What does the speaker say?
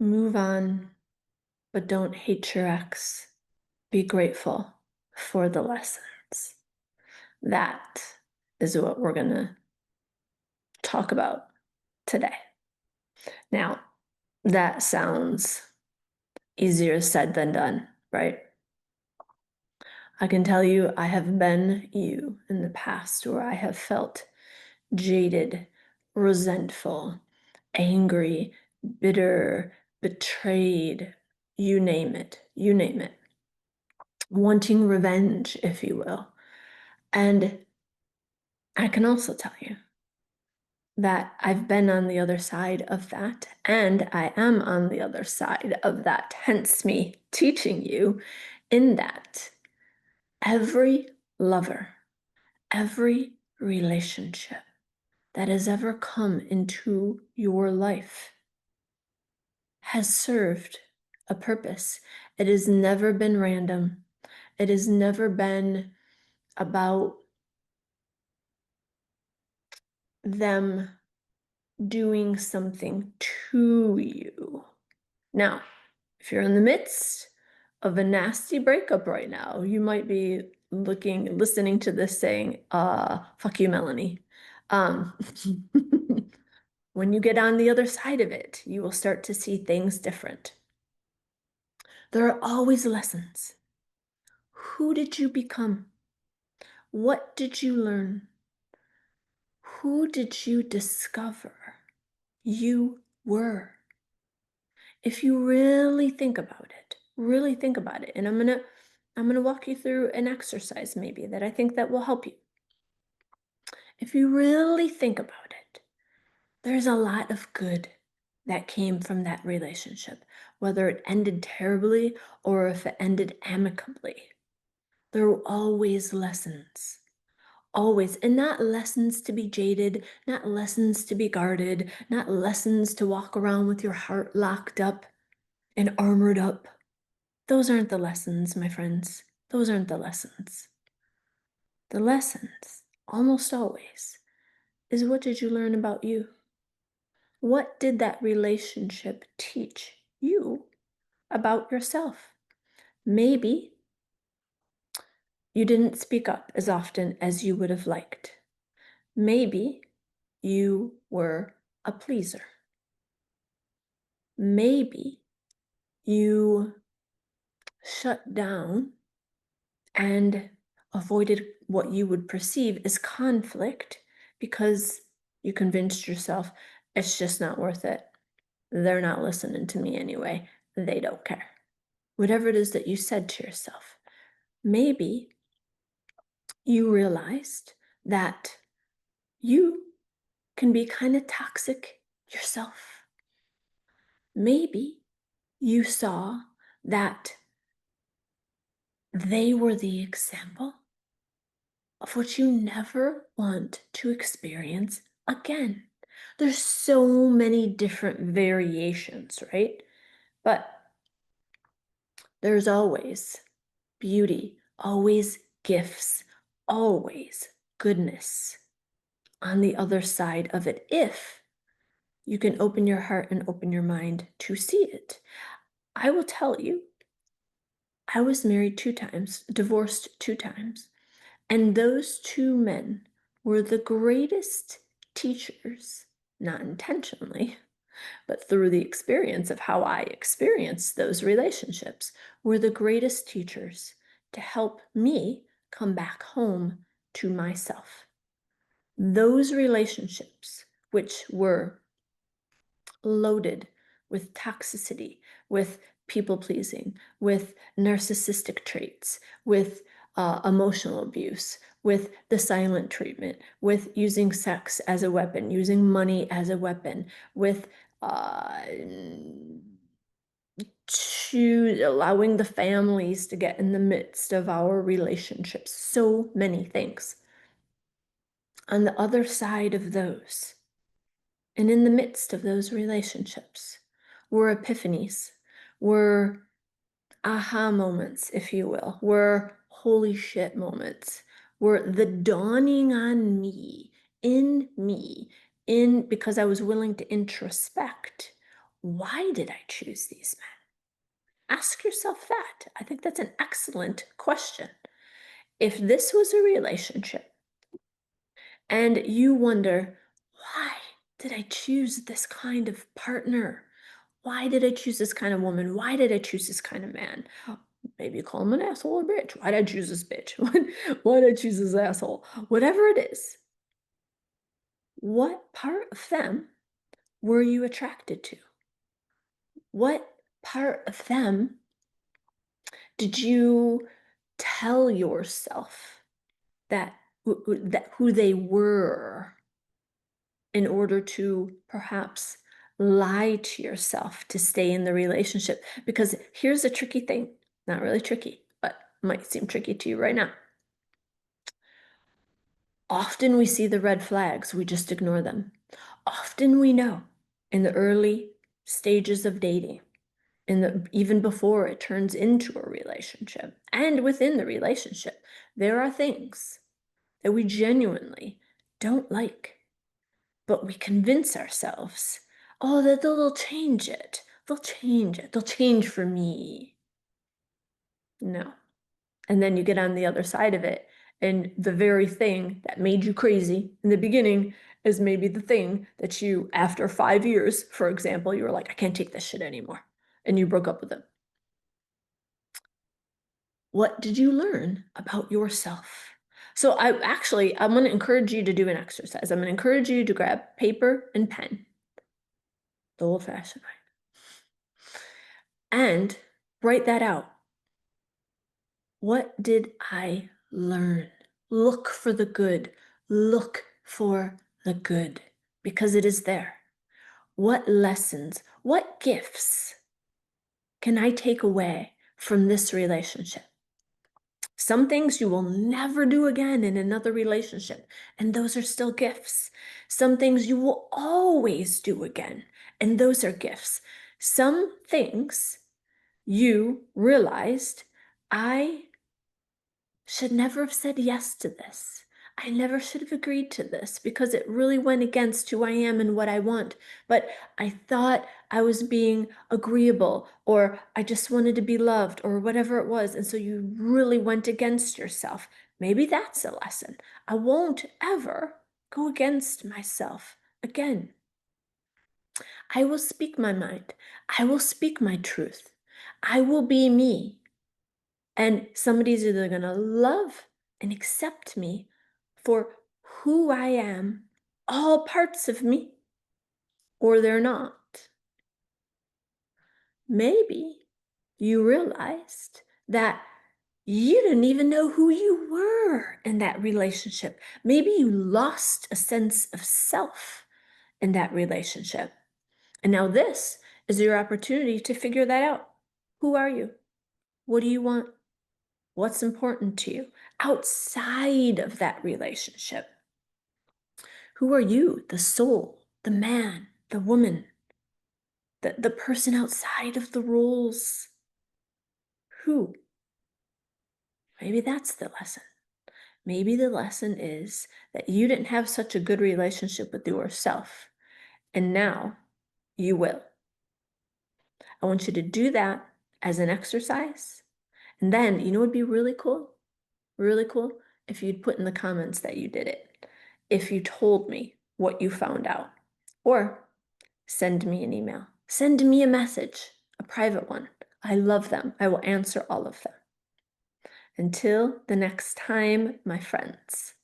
Move on, but don't hate your ex. Be grateful for the lessons. That is what we're going to talk about today. Now, that sounds easier said than done, right? I can tell you I have been you in the past where I have felt jaded, resentful, angry, bitter, betrayed, you name it, you name it. Wanting revenge, if you will. And I can also tell you that I've been on the other side of that, and I am on the other side of that, hence me teaching you in that every lover, every relationship that has ever come into your life has served a purpose. It has never been random. It has never been about them doing something to you. Now, if you're in the midst of a nasty breakup right now, you might be listening to this saying, fuck you, Melanie. Um, when you get on the other side of it, you will start to see things different. There are always lessons. Who did you become? What did you learn? Who did you discover you were? If you really think about it, and I'm gonna walk you through an exercise maybe that I think that will help you. If you really think about it, there's a lot of good that came from that relationship, whether it ended terribly or if it ended amicably. There were always lessons. Always. And not lessons to be jaded, not lessons to be guarded, not lessons to walk around with your heart locked up and armored up. Those aren't the lessons, my friends. Those aren't the lessons. The lessons, almost always, is what did you learn about you? What did that relationship teach you about yourself? Maybe you didn't speak up as often as you would have liked. Maybe you were a pleaser. Maybe you shut down and avoided what you would perceive as conflict because you convinced yourself it's just not worth it. They're not listening to me anyway. They don't care. Whatever it is that you said to yourself, maybe you realized that you can be kind of toxic yourself. Maybe you saw that they were the example of what you never want to experience again. There's so many different variations, right? But there's always beauty, always gifts, always goodness on the other side of it if you can open your heart and open your mind to see it. I will tell you, I was married 2 times, divorced 2 times. And those 2 men were the greatest teachers, not intentionally, but through the experience of how I experienced those relationships, were the greatest teachers to help me come back home to myself. Those relationships, which were loaded with toxicity, with people pleasing, with narcissistic traits, with emotional abuse, with the silent treatment, with using sex as a weapon, using money as a weapon, with uh, to allowing the families to get in the midst of our relationships. So many things. On the other side of those, and in the midst of those relationships, were epiphanies, were aha moments, if you will, were holy shit moments, were the dawning on me, in because I was willing to introspect Why did I choose these men? Ask yourself that. I think that's an excellent question. If this was a relationship and you wonder, why did I choose this kind of partner? Why did I choose this kind of woman? Why did I choose this kind of man? Maybe you call him an asshole or bitch. Why did I choose this bitch? Why did I choose this asshole? Whatever it is, what part of them were you attracted to? What part of them did you tell yourself that who they were in order to perhaps lie to yourself to stay in the relationship? Because here's a tricky thing, not really tricky, but might seem tricky to you right now. Often we see the red flags, we just ignore them. Often we know in the early stages of dating, even before it turns into a relationship, and within the relationship, there are things that we genuinely don't like, but we convince ourselves, oh, that they'll change it. They'll change it. They'll change for me. No. And then you get on the other side of it, and the very thing that made you crazy in the beginning is maybe the thing that you, after 5 years, for example, you were like, I can't take this shit anymore. And you broke up with them. What did you learn about yourself? So I'm going to encourage you to do an exercise. I'm going to encourage you to grab paper and pen, the old-fashioned way, and write that out. What did I learn? Look for the good. Look for the good because it is there. What lessons, what gifts can I take away from this relationship? Some things you will never do again in another relationship, and those are still gifts. Some things you will always do again, and those are gifts. Some things you realized, I should never have said yes to this. I never should have agreed to this because it really went against who I am and what I want. But I thought I was being agreeable, or I just wanted to be loved, or whatever it was. And so you really went against yourself. Maybe that's a lesson. I won't ever go against myself again. I will speak my mind. I will speak my truth. I will be me. And somebody's either going to love and accept me for who I am, all parts of me, or they're not. Maybe you realized that you didn't even know who you were in that relationship. Maybe you lost a sense of self in that relationship. And now this is your opportunity to figure that out. Who are you? What do you want? What's important to you outside of that relationship? Who are you? The soul, the man, the woman, the person outside of the roles. Who? Maybe that's the lesson. Maybe the lesson is that you didn't have such a good relationship with yourself, and now you will. I want you to do that as an exercise. And then, you know what would be really cool? Really cool? If you'd put in the comments that you did it. If you told me what you found out. Or send me an email. Send me a message, a private one. I love them. I will answer all of them. Until the next time, my friends.